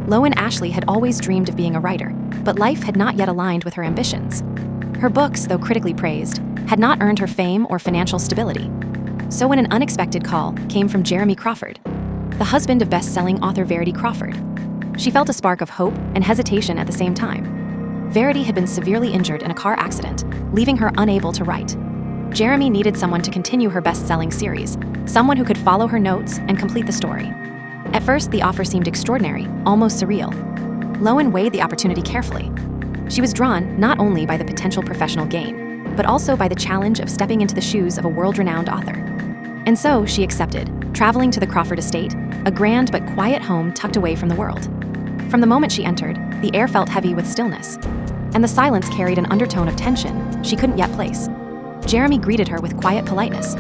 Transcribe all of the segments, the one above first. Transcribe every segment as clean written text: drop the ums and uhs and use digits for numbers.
Lowen Ashleigh had always dreamed of being a writer, but life had not yet aligned with her ambitions. Her books, though critically praised, had not earned her fame or financial stability. So when an unexpected call came from Verity Crawford, the husband of best-selling author Verity Crawford, she felt a spark of hope and hesitation at the same time. Verity had been severely injured in a car accident, leaving her unable to write. Jeremy needed someone to continue her best-selling series, someone who could follow her notes and complete the story. At first, the offer seemed extraordinary, almost surreal. Lowen weighed the opportunity carefully. She was drawn not only by the potential professional gain, but also by the challenge of stepping into the shoes of a world-renowned author. And so she accepted, traveling to the Crawford estate, a grand but quiet home tucked away from the world. From the moment she entered, the air felt heavy with stillness, and the silence carried an undertone of tension she couldn't yet place. Jeremy greeted her with quiet politeness.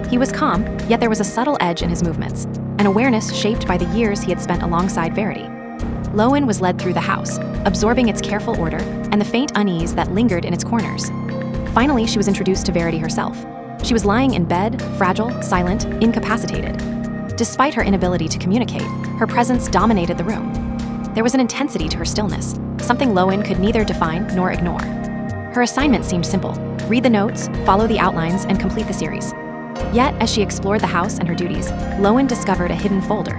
He was calm, yet there was a subtle edge in his movements, an awareness shaped by the years he had spent alongside Verity. Lowen was led through the house, absorbing its careful order and the faint unease that lingered in its corners. Finally, she was introduced to Verity herself. She was lying in bed, fragile, silent, incapacitated. Despite her inability to communicate, her presence dominated the room. There was an intensity to her stillness, something Lowen could neither define nor ignore. Her assignment seemed simple: read the notes, follow the outlines, and complete the series. Yet, as she explored the house and her duties, Lowen discovered a hidden folder.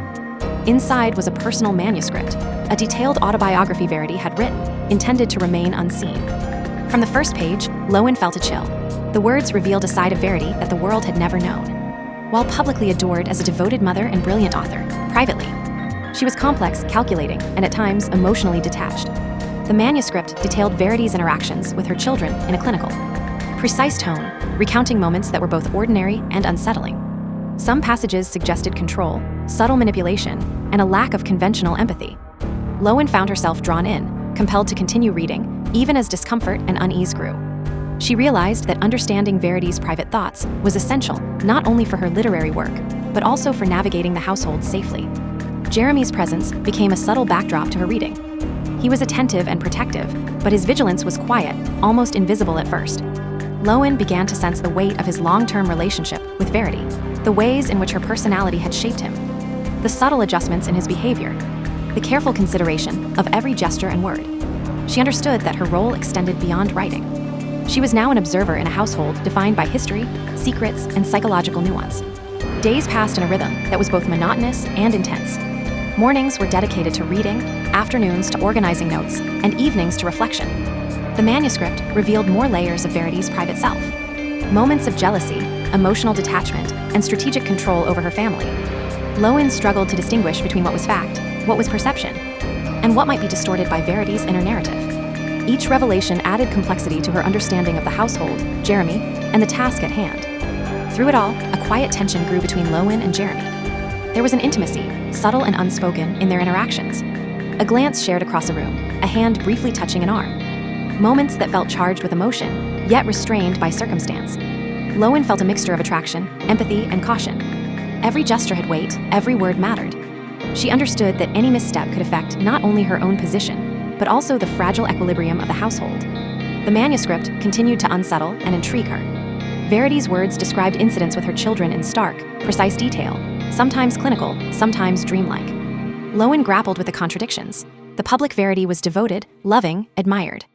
Inside was a personal manuscript, a detailed autobiography Verity had written, intended to remain unseen. From the first page, Lowen felt a chill. The words revealed a side of Verity that the world had never known. While publicly adored as a devoted mother and brilliant author, privately, she was complex, calculating, and at times emotionally detached. The manuscript detailed Verity's interactions with her children in a clinical, precise tone, recounting moments that were both ordinary and unsettling. Some passages suggested control, subtle manipulation, and a lack of conventional empathy. Lowen found herself drawn in, compelled to continue reading, even as discomfort and unease grew. She realized that understanding Verity's private thoughts was essential not only for her literary work, but also for navigating the household safely. Jeremy's presence became a subtle backdrop to her reading. He was attentive and protective, but his vigilance was quiet, almost invisible at first. Lowen began to sense the weight of his long-term relationship with Verity, the ways in which her personality had shaped him, the subtle adjustments in his behavior, the careful consideration of every gesture and word. She understood that her role extended beyond writing. She was now an observer in a household defined by history, secrets, and psychological nuance. Days passed in a rhythm that was both monotonous and intense. Mornings were dedicated to reading, afternoons to organizing notes, and evenings to reflection. The manuscript revealed more layers of Verity's private self. Moments of jealousy, emotional detachment, and strategic control over her family. Lowen struggled to distinguish between what was fact, what was perception, and what might be distorted by Verity's inner narrative. Each revelation added complexity to her understanding of the household, Jeremy, and the task at hand. Through it all, a quiet tension grew between Lowen and Jeremy. There was an intimacy, subtle and unspoken, in their interactions. A glance shared across a room, a hand briefly touching an arm. Moments that felt charged with emotion, yet restrained by circumstance. Lowen felt a mixture of attraction, empathy, and caution. Every gesture had weight, every word mattered. She understood that any misstep could affect not only her own position, but also the fragile equilibrium of the household. The manuscript continued to unsettle and intrigue her. Verity's words described incidents with her children in stark, precise detail, sometimes clinical, sometimes dreamlike. Lowen grappled with the contradictions. The public Verity was devoted, loving, admired.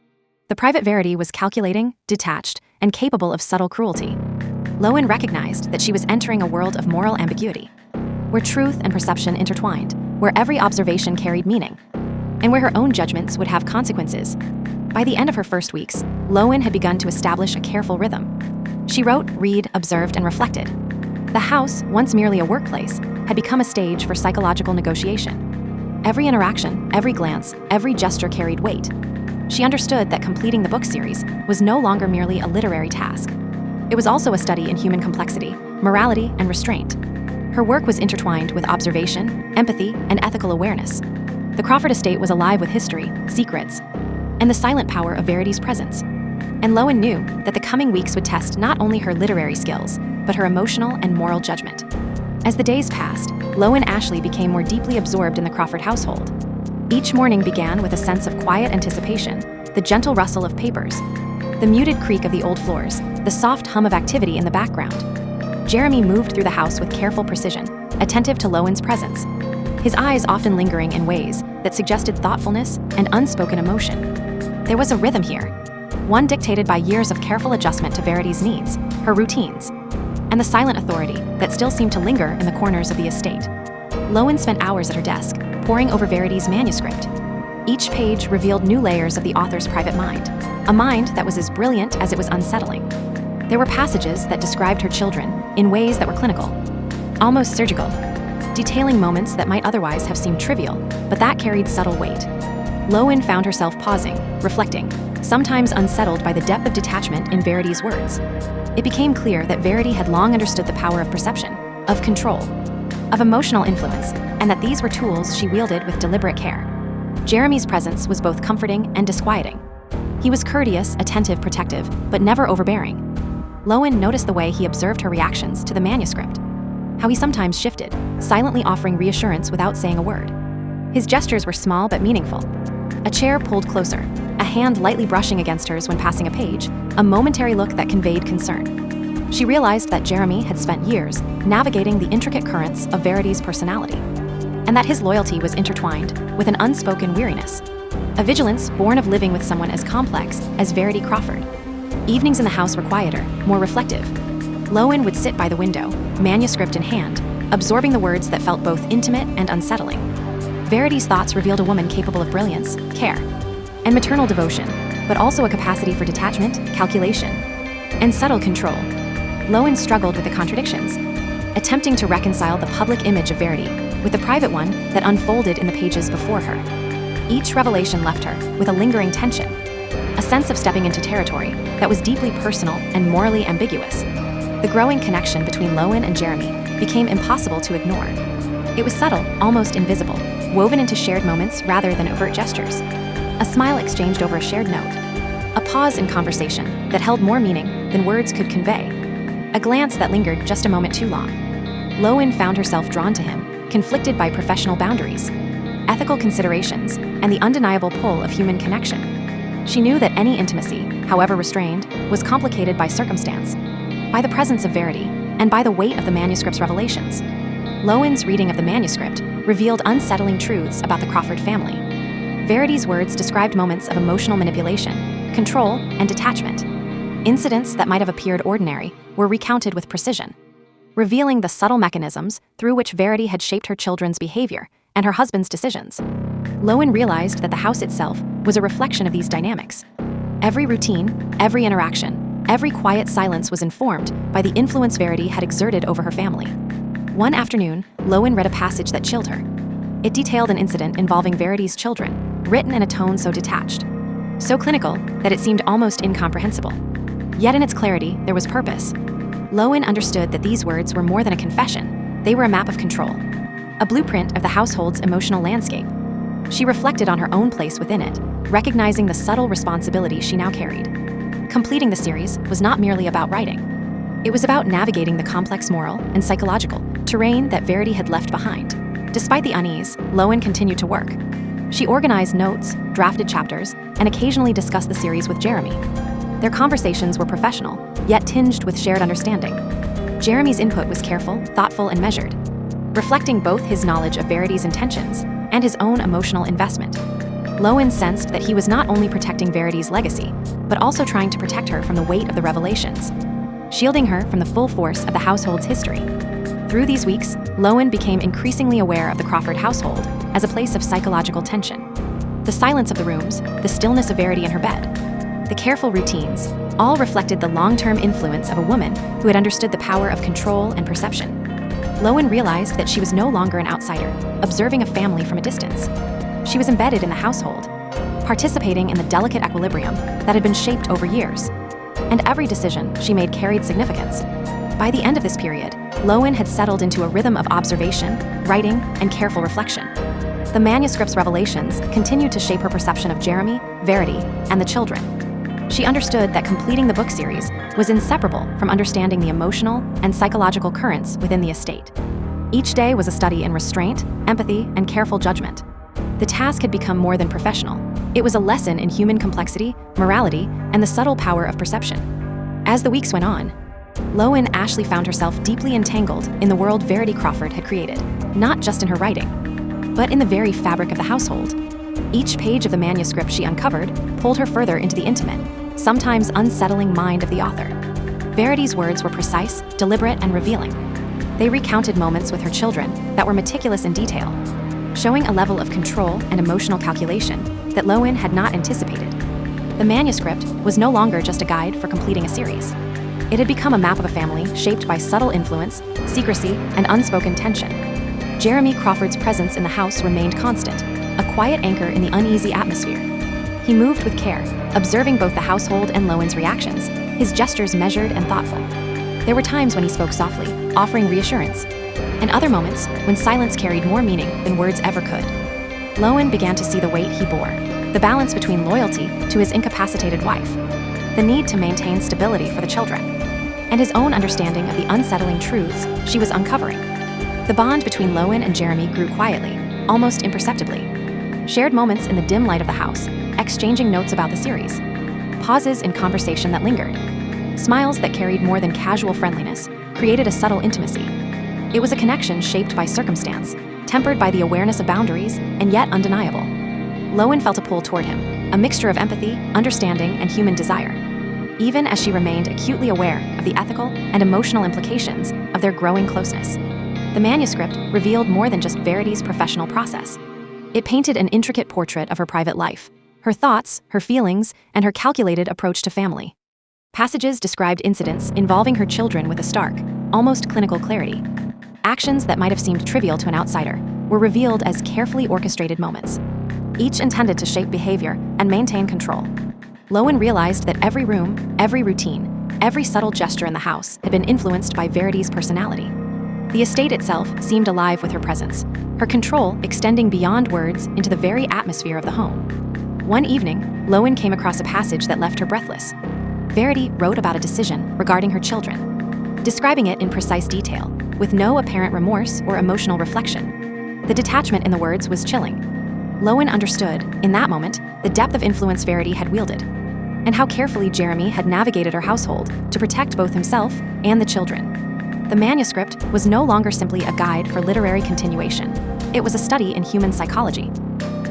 The private Verity was calculating, detached, and capable of subtle cruelty. Lowen recognized that she was entering a world of moral ambiguity, where truth and perception intertwined, where every observation carried meaning, and where her own judgments would have consequences. By the end of her first weeks, Lowen had begun to establish a careful rhythm. She wrote, read, observed, and reflected. The house, once merely a workplace, had become a stage for psychological negotiation. Every interaction, every glance, every gesture carried weight. She understood that completing the book series was no longer merely a literary task. It was also a study in human complexity, morality, and restraint. Her work was intertwined with observation, empathy, and ethical awareness. The Crawford estate was alive with history, secrets, and the silent power of Verity's presence. And Lowen knew that the coming weeks would test not only her literary skills, but her emotional and moral judgment. As the days passed, Lowen Ashleigh became more deeply absorbed in the Crawford household. Each morning began with a sense of quiet anticipation, the gentle rustle of papers, the muted creak of the old floors, the soft hum of activity in the background. Jeremy moved through the house with careful precision, attentive to Lowen's presence, his eyes often lingering in ways that suggested thoughtfulness and unspoken emotion. There was a rhythm here, one dictated by years of careful adjustment to Verity's needs, her routines, and the silent authority that still seemed to linger in the corners of the estate. Lowen spent hours at her desk, poring over Verity's manuscript. Each page revealed new layers of the author's private mind, a mind that was as brilliant as it was unsettling. There were passages that described her children in ways that were clinical, almost surgical, detailing moments that might otherwise have seemed trivial, but that carried subtle weight. Lowen found herself pausing, reflecting, sometimes unsettled by the depth of detachment in Verity's words. It became clear that Verity had long understood the power of perception, of control, of emotional influence, and that these were tools she wielded with deliberate care. Jeremy's presence was both comforting and disquieting. He was courteous, attentive, protective, but never overbearing. Lowen noticed the way he observed her reactions to the manuscript, how he sometimes shifted, silently offering reassurance without saying a word. His gestures were small but meaningful. A chair pulled closer, a hand lightly brushing against hers when passing a page, a momentary look that conveyed concern. She realized that Jeremy had spent years navigating the intricate currents of Verity's personality, and that his loyalty was intertwined with an unspoken weariness, a vigilance born of living with someone as complex as Verity Crawford. Evenings in the house were quieter, more reflective. Lowen would sit by the window, manuscript in hand, absorbing the words that felt both intimate and unsettling. Verity's thoughts revealed a woman capable of brilliance, care, and maternal devotion, but also a capacity for detachment, calculation, and subtle control. Lowen struggled with the contradictions, attempting to reconcile the public image of Verity with the private one that unfolded in the pages before her. Each revelation left her with a lingering tension, a sense of stepping into territory that was deeply personal and morally ambiguous. The growing connection between Lowen and Jeremy became impossible to ignore. It was subtle, almost invisible, woven into shared moments rather than overt gestures. A smile exchanged over a shared note, a pause in conversation that held more meaning than words could convey, a glance that lingered just a moment too long. Lowen found herself drawn to him, conflicted by professional boundaries, ethical considerations, and the undeniable pull of human connection. She knew that any intimacy, however restrained, was complicated by circumstance, by the presence of Verity, and by the weight of the manuscript's revelations. Lowen's reading of the manuscript revealed unsettling truths about the Crawford family. Verity's words described moments of emotional manipulation, control, and detachment. Incidents that might have appeared ordinary were recounted with precision, revealing the subtle mechanisms through which Verity had shaped her children's behavior and her husband's decisions. Lowen realized that the house itself was a reflection of these dynamics. Every routine, every interaction, every quiet silence was informed by the influence Verity had exerted over her family. One afternoon, Lowen read a passage that chilled her. It detailed an incident involving Verity's children, written in a tone so detached, so clinical that it seemed almost incomprehensible. Yet in its clarity, there was purpose. Lowen understood that these words were more than a confession. They were a map of control, a blueprint of the household's emotional landscape. She reflected on her own place within it, recognizing the subtle responsibility she now carried. Completing the series was not merely about writing. It was about navigating the complex moral and psychological terrain that Verity had left behind. Despite the unease, Lowen continued to work. She organized notes, drafted chapters, and occasionally discussed the series with Jeremy. Their conversations were professional, yet tinged with shared understanding. Jeremy's input was careful, thoughtful, and measured, reflecting both his knowledge of Verity's intentions and his own emotional investment. Lowen sensed that he was not only protecting Verity's legacy, but also trying to protect her from the weight of the revelations, shielding her from the full force of the household's history. Through these weeks, Lowen became increasingly aware of the Crawford household as a place of psychological tension. The silence of the rooms, the stillness of Verity in her bed, the careful routines, all reflected the long-term influence of a woman who had understood the power of control and perception. Lowen realized that she was no longer an outsider, observing a family from a distance. She was embedded in the household, participating in the delicate equilibrium that had been shaped over years. And every decision she made carried significance. By the end of this period, Lowen had settled into a rhythm of observation, writing, and careful reflection. The manuscript's revelations continued to shape her perception of Jeremy, Verity, and the children. She understood that completing the book series was inseparable from understanding the emotional and psychological currents within the estate. Each day was a study in restraint, empathy, and careful judgment. The task had become more than professional. It was a lesson in human complexity, morality, and the subtle power of perception. As the weeks went on, Lowen Ashleigh found herself deeply entangled in the world Verity Crawford had created, not just in her writing, but in the very fabric of the household. Each page of the manuscript she uncovered pulled her further into the intimate, sometimes unsettling mind of the author. Verity's words were precise, deliberate, and revealing. They recounted moments with her children that were meticulous in detail, showing a level of control and emotional calculation that Lowen had not anticipated. The manuscript was no longer just a guide for completing a series. It had become a map of a family shaped by subtle influence, secrecy, and unspoken tension. Jeremy Crawford's presence in the house remained constant, a quiet anchor in the uneasy atmosphere. He moved with care, observing both the household and Lowen's reactions, his gestures measured and thoughtful. There were times when he spoke softly, offering reassurance, and other moments when silence carried more meaning than words ever could. Lowen began to see the weight he bore, the balance between loyalty to his incapacitated wife, the need to maintain stability for the children, and his own understanding of the unsettling truths she was uncovering. The bond between Lowen and Jeremy grew quietly, almost imperceptibly. Shared moments in the dim light of the house, exchanging notes about the series, pauses in conversation that lingered, smiles that carried more than casual friendliness, created a subtle intimacy. It was a connection shaped by circumstance, tempered by the awareness of boundaries, and yet undeniable. Lowen felt a pull toward him, a mixture of empathy, understanding, and human desire, even as she remained acutely aware of the ethical and emotional implications of their growing closeness. The manuscript revealed more than just Verity's professional process. It painted an intricate portrait of her private life, her thoughts, her feelings, and her calculated approach to family. Passages described incidents involving her children with a stark, almost clinical clarity. Actions that might have seemed trivial to an outsider were revealed as carefully orchestrated moments, each intended to shape behavior and maintain control. Lowen realized that every room, every routine, every subtle gesture in the house had been influenced by Verity's personality. The estate itself seemed alive with her presence, her control extending beyond words into the very atmosphere of the home. One evening, Lowen came across a passage that left her breathless. Verity wrote about a decision regarding her children, describing it in precise detail, with no apparent remorse or emotional reflection. The detachment in the words was chilling. Lowen understood, in that moment, the depth of influence Verity had wielded, and how carefully Jeremy had navigated her household to protect both himself and the children. The manuscript was no longer simply a guide for literary continuation. It was a study in human psychology,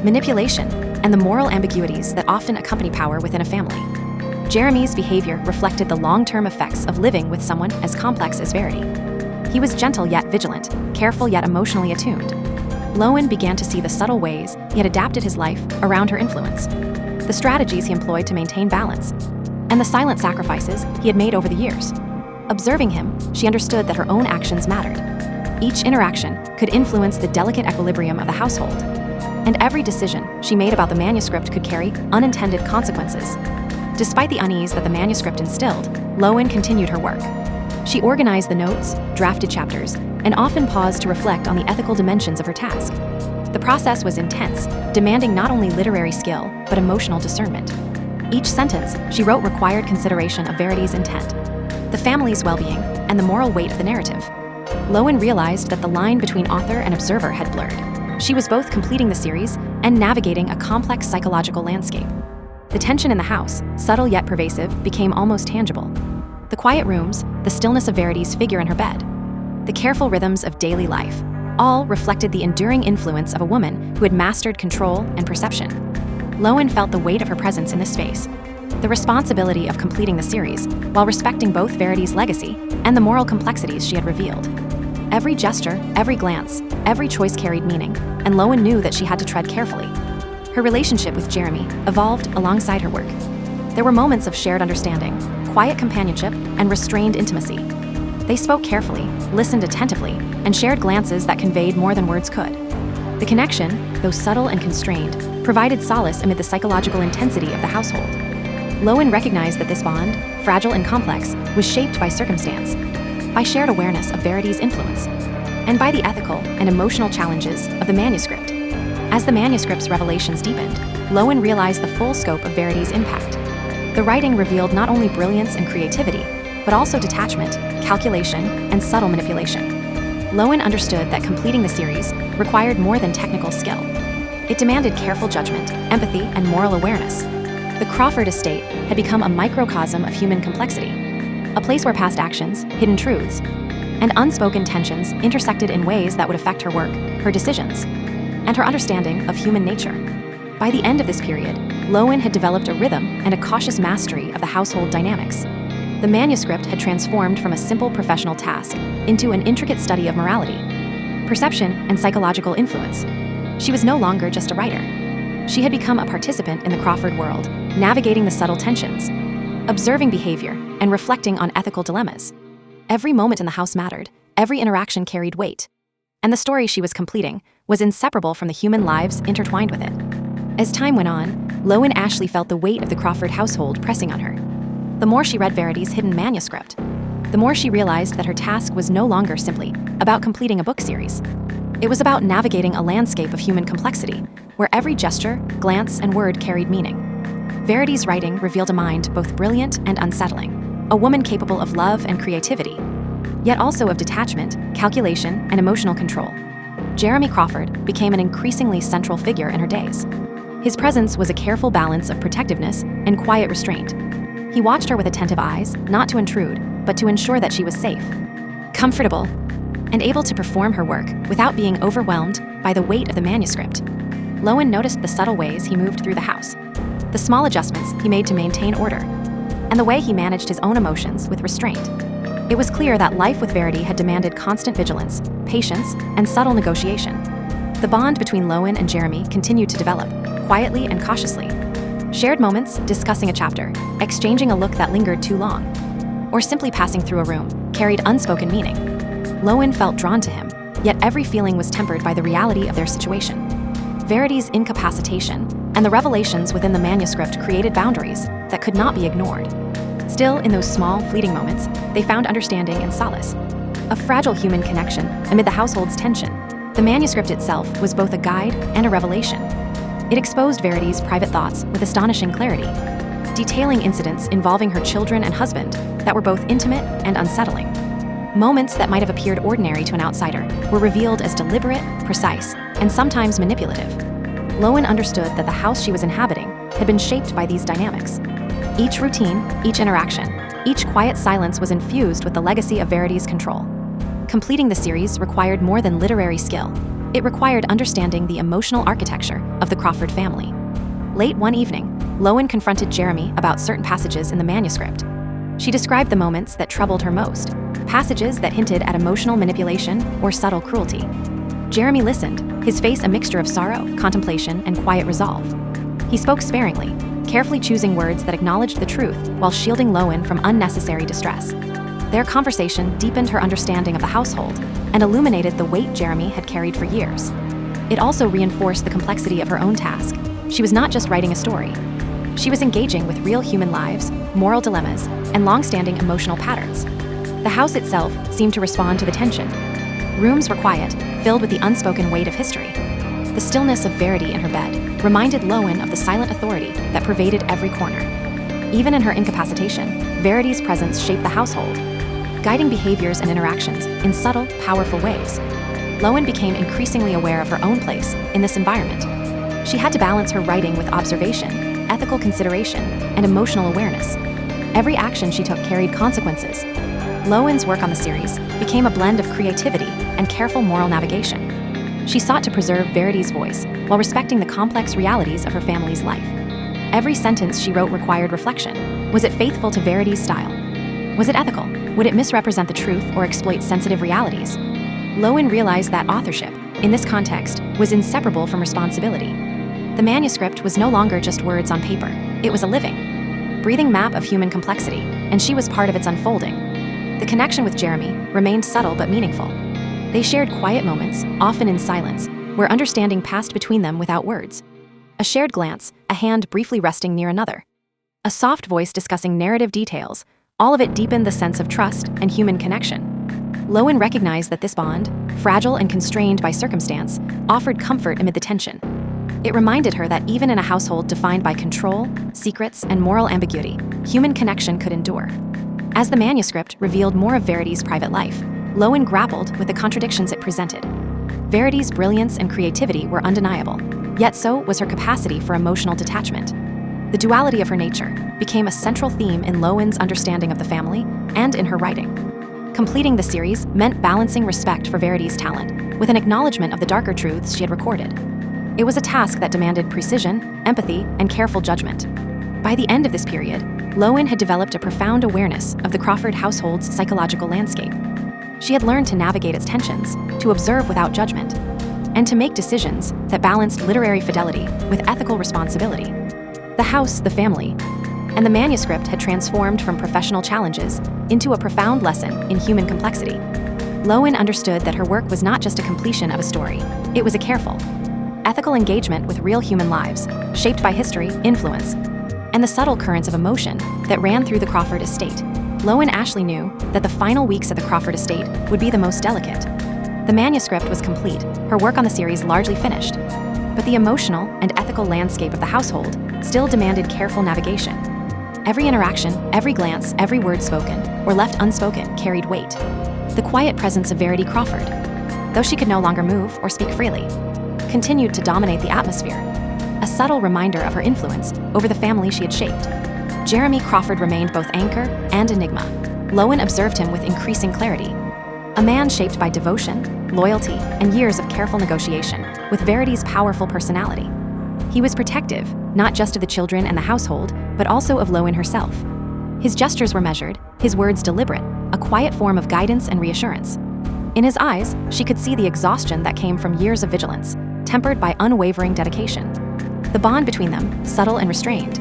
manipulation, and the moral ambiguities that often accompany power within a family. Jeremy's behavior reflected the long-term effects of living with someone as complex as Verity. He was gentle yet vigilant, careful yet emotionally attuned. Lowen began to see the subtle ways he had adapted his life around her influence, the strategies he employed to maintain balance, and the silent sacrifices he had made over the years. Observing him, she understood that her own actions mattered. Each interaction could influence the delicate equilibrium of the household, and every decision she made about the manuscript could carry unintended consequences. Despite the unease that the manuscript instilled, Lowen continued her work. She organized the notes, drafted chapters, and often paused to reflect on the ethical dimensions of her task. The process was intense, demanding not only literary skill, but emotional discernment. Each sentence she wrote required consideration of Verity's intent, the family's well-being, and the moral weight of the narrative. Lowen realized that the line between author and observer had blurred. She was both completing the series and navigating a complex psychological landscape. The tension in the house, subtle yet pervasive, became almost tangible. The quiet rooms, the stillness of Verity's figure in her bed, the careful rhythms of daily life, all reflected the enduring influence of a woman who had mastered control and perception. Lowen felt the weight of her presence in this space, the responsibility of completing the series, while respecting both Verity's legacy and the moral complexities she had revealed. Every gesture, every glance, every choice carried meaning, and Lowen knew that she had to tread carefully. Her relationship with Jeremy evolved alongside her work. There were moments of shared understanding, quiet companionship, and restrained intimacy. They spoke carefully, listened attentively, and shared glances that conveyed more than words could. The connection, though subtle and constrained, provided solace amid the psychological intensity of the household. Lowen recognized that this bond, fragile and complex, was shaped by circumstance, by shared awareness of Verity's influence, and by the ethical and emotional challenges of the manuscript. As the manuscript's revelations deepened, Lowen realized the full scope of Verity's impact. The writing revealed not only brilliance and creativity, but also detachment, calculation, and subtle manipulation. Lowen understood that completing the series required more than technical skill. It demanded careful judgment, empathy, and moral awareness. The Crawford estate had become a microcosm of human complexity, a place where past actions, hidden truths, and unspoken tensions intersected in ways that would affect her work, her decisions. and her understanding of human nature. By the end of this period, Lowen had developed a rhythm and a cautious mastery of the household dynamics. The manuscript had transformed from a simple professional task into an intricate study of morality, perception, and psychological influence. She was no longer just a writer. She had become a participant in the Crawford world, navigating the subtle tensions, observing behavior, and reflecting on ethical dilemmas. Every moment in the house mattered, every interaction carried weight, and the story she was completing was inseparable from the human lives intertwined with it. As time went on, Lowen Ashleigh felt the weight of the Crawford household pressing on her. The more she read Verity's hidden manuscript, the more she realized that her task was no longer simply about completing a book series. It was about navigating a landscape of human complexity, where every gesture, glance, and word carried meaning. Verity's writing revealed a mind both brilliant and unsettling, a woman capable of love and creativity, yet also of detachment, calculation, and emotional control. Jeremy Crawford became an increasingly central figure in her days. His presence was a careful balance of protectiveness and quiet restraint. He watched her with attentive eyes, not to intrude, but to ensure that she was safe, comfortable, and able to perform her work without being overwhelmed by the weight of the manuscript. Lowen noticed the subtle ways he moved through the house, the small adjustments he made to maintain order, and the way he managed his own emotions with restraint. It was clear that life with Verity had demanded constant vigilance, patience, and subtle negotiation. The bond between Lowen and Jeremy continued to develop, quietly and cautiously. Shared moments, discussing a chapter, exchanging a look that lingered too long, or simply passing through a room, carried unspoken meaning. Lowen felt drawn to him, yet every feeling was tempered by the reality of their situation. Verity's incapacitation and the revelations within the manuscript created boundaries that could not be ignored. Still, in those small, fleeting moments, they found understanding and solace. A fragile human connection amid the household's tension. The manuscript itself was both a guide and a revelation. It exposed Verity's private thoughts with astonishing clarity, detailing incidents involving her children and husband that were both intimate and unsettling. Moments that might have appeared ordinary to an outsider were revealed as deliberate, precise, and sometimes manipulative. Lowen understood that the house she was inhabiting had been shaped by these dynamics. Each routine, each interaction, each quiet silence was infused with the legacy of Verity's control. Completing the series required more than literary skill. It required understanding the emotional architecture of the Crawford family. Late one evening, Lowen confronted Jeremy about certain passages in the manuscript. She described the moments that troubled her most, passages that hinted at emotional manipulation or subtle cruelty. Jeremy listened, his face a mixture of sorrow, contemplation, and quiet resolve. He spoke sparingly, carefully choosing words that acknowledged the truth while shielding Lowen from unnecessary distress. Their conversation deepened her understanding of the household and illuminated the weight Jeremy had carried for years. It also reinforced the complexity of her own task. She was not just writing a story. She was engaging with real human lives, moral dilemmas, and long-standing emotional patterns. The house itself seemed to respond to the tension. Rooms were quiet, filled with the unspoken weight of history. The stillness of Verity in her bed reminded Lowen of the silent authority that pervaded every corner. Even in her incapacitation, Verity's presence shaped the household, guiding behaviors and interactions in subtle, powerful ways. Lowen became increasingly aware of her own place in this environment. She had to balance her writing with observation, ethical consideration, and emotional awareness. Every action she took carried consequences. Lowen's work on the series became a blend of creativity and careful moral navigation. She sought to preserve Verity's voice while respecting the complex realities of her family's life. Every sentence she wrote required reflection. Was it faithful to Verity's style? Was it ethical? Would it misrepresent the truth or exploit sensitive realities? Lowen realized that authorship, in this context, was inseparable from responsibility. The manuscript was no longer just words on paper. It was a living, breathing map of human complexity, and she was part of its unfolding. The connection with Jeremy remained subtle but meaningful. They shared quiet moments, often in silence, where understanding passed between them without words. A shared glance, a hand briefly resting near another. A soft voice discussing narrative details, all of it deepened the sense of trust and human connection. Lowen recognized that this bond, fragile and constrained by circumstance, offered comfort amid the tension. It reminded her that even in a household defined by control, secrets, and moral ambiguity, human connection could endure. As the manuscript revealed more of Verity's private life, Lowen grappled with the contradictions it presented. Verity's brilliance and creativity were undeniable, yet so was her capacity for emotional detachment. The duality of her nature became a central theme in Lowen's understanding of the family and in her writing. Completing the series meant balancing respect for Verity's talent with an acknowledgement of the darker truths she had recorded. It was a task that demanded precision, empathy, and careful judgment. By the end of this period, Lowen had developed a profound awareness of the Crawford household's psychological landscape. She had learned to navigate its tensions, to observe without judgment, and to make decisions that balanced literary fidelity with ethical responsibility. The house, the family, and the manuscript had transformed from professional challenges into a profound lesson in human complexity. Lowen understood that her work was not just a completion of a story, it was a careful, ethical engagement with real human lives, shaped by history, influence, and the subtle currents of emotion that ran through the Crawford estate. Lowen Ashleigh knew that the final weeks at the Crawford estate would be the most delicate. The manuscript was complete, her work on the series largely finished, but the emotional and ethical landscape of the household still demanded careful navigation. Every interaction, every glance, every word spoken or left unspoken carried weight. The quiet presence of Verity Crawford, though she could no longer move or speak freely, continued to dominate the atmosphere, a subtle reminder of her influence over the family she had shaped. Jeremy Crawford remained both anchor and enigma. Lowen observed him with increasing clarity. A man shaped by devotion, loyalty, and years of careful negotiation, with Verity's powerful personality. He was protective, not just of the children and the household, but also of Lowen herself. His gestures were measured, his words deliberate, a quiet form of guidance and reassurance. In his eyes, she could see the exhaustion that came from years of vigilance, tempered by unwavering dedication. The bond between them, subtle and restrained,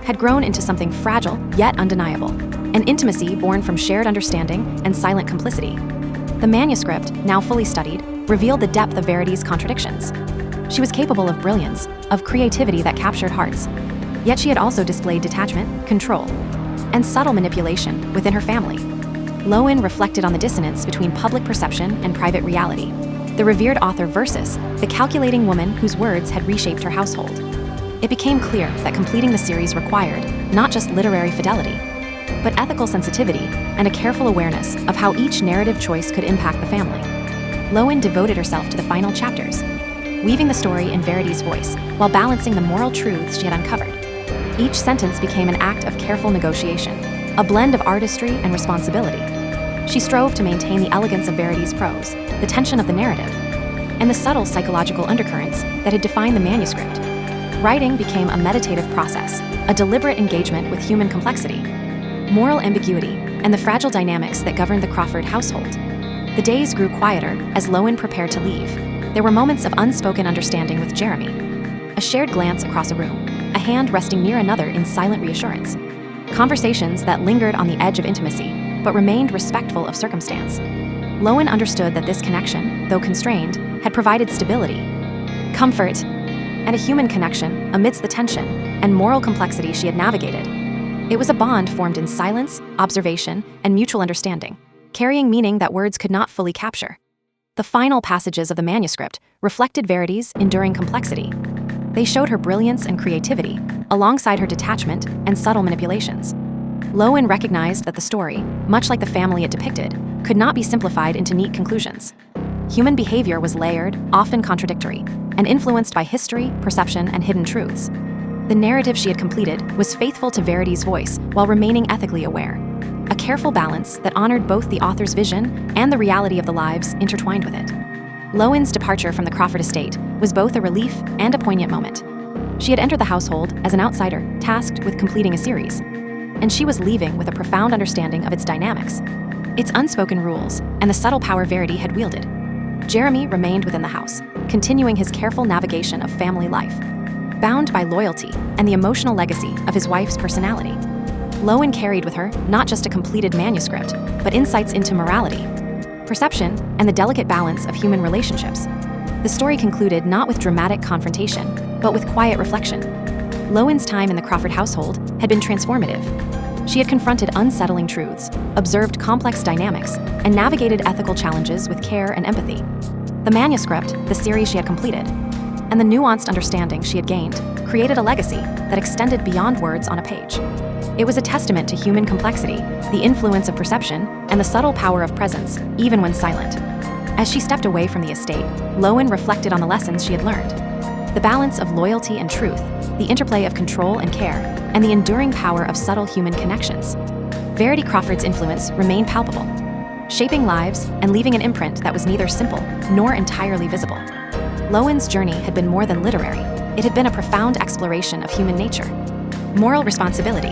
had grown into something fragile yet undeniable, an intimacy born from shared understanding and silent complicity. The manuscript, now fully studied, revealed the depth of Verity's contradictions. She was capable of brilliance, of creativity that captured hearts, yet she had also displayed detachment, control, and subtle manipulation within her family. Lowen reflected on the dissonance between public perception and private reality, the revered author versus the calculating woman whose words had reshaped her household. It became clear that completing the series required not just literary fidelity, but ethical sensitivity and a careful awareness of how each narrative choice could impact the family. Lowen devoted herself to the final chapters, weaving the story in Verity's voice while balancing the moral truths she had uncovered. Each sentence became an act of careful negotiation, a blend of artistry and responsibility. She strove to maintain the elegance of Verity's prose, the tension of the narrative, and the subtle psychological undercurrents that had defined the manuscript. Writing became a meditative process, a deliberate engagement with human complexity, moral ambiguity, and the fragile dynamics that governed the Crawford household. The days grew quieter as Lowen prepared to leave. There were moments of unspoken understanding with Jeremy, a shared glance across a room, a hand resting near another in silent reassurance. Conversations that lingered on the edge of intimacy, but remained respectful of circumstance. Lowen understood that this connection, though constrained, had provided stability, comfort, and a human connection amidst the tension and moral complexity she had navigated. It was a bond formed in silence, observation, and mutual understanding, carrying meaning that words could not fully capture. The final passages of the manuscript reflected Verity's enduring complexity. They showed her brilliance and creativity, alongside her detachment and subtle manipulations. Lowen recognized that the story, much like the family it depicted, could not be simplified into neat conclusions. Human behavior was layered, often contradictory, and influenced by history, perception, and hidden truths. The narrative she had completed was faithful to Verity's voice while remaining ethically aware, a careful balance that honored both the author's vision and the reality of the lives intertwined with it. Lowen's departure from the Crawford estate was both a relief and a poignant moment. She had entered the household as an outsider, tasked with completing a series, and she was leaving with a profound understanding of its dynamics, its unspoken rules, and the subtle power Verity had wielded. Jeremy remained within the house, continuing his careful navigation of family life, bound by loyalty and the emotional legacy of his wife's personality. Lowen carried with her not just a completed manuscript, but insights into morality, perception, and the delicate balance of human relationships. The story concluded not with dramatic confrontation, but with quiet reflection. Lowen's time in the Crawford household had been transformative. She had confronted unsettling truths, observed complex dynamics, and navigated ethical challenges with care and empathy. The manuscript, the series she had completed, and the nuanced understanding she had gained created a legacy that extended beyond words on a page. It was a testament to human complexity, the influence of perception, and the subtle power of presence, even when silent. As she stepped away from the estate, Lowen reflected on the lessons she had learned. The balance of loyalty and truth, the interplay of control and care, and the enduring power of subtle human connections. Verity Crawford's influence remained palpable, shaping lives and leaving an imprint that was neither simple nor entirely visible. Lowen's journey had been more than literary. It had been a profound exploration of human nature, moral responsibility,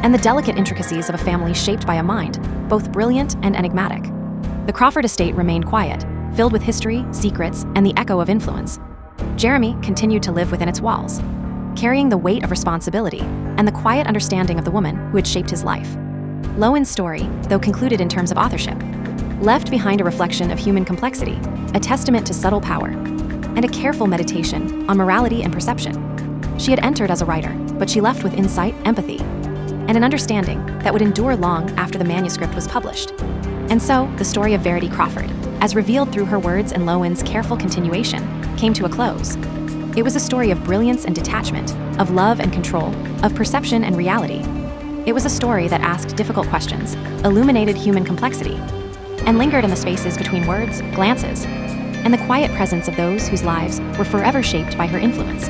and the delicate intricacies of a family shaped by a mind, both brilliant and enigmatic. The Crawford estate remained quiet, filled with history, secrets, and the echo of influence. Jeremy continued to live within its walls, carrying the weight of responsibility and the quiet understanding of the woman who had shaped his life. Lowen's story, though concluded in terms of authorship, left behind a reflection of human complexity, a testament to subtle power, and a careful meditation on morality and perception. She had entered as a writer, but she left with insight, empathy, and an understanding that would endure long after the manuscript was published. And so, the story of Verity Crawford, as revealed through her words and Lowen's careful continuation, came to a close. It was a story of brilliance and detachment, of love and control, of perception and reality. It was a story that asked difficult questions, illuminated human complexity, and lingered in the spaces between words, glances, and the quiet presence of those whose lives were forever shaped by her influence.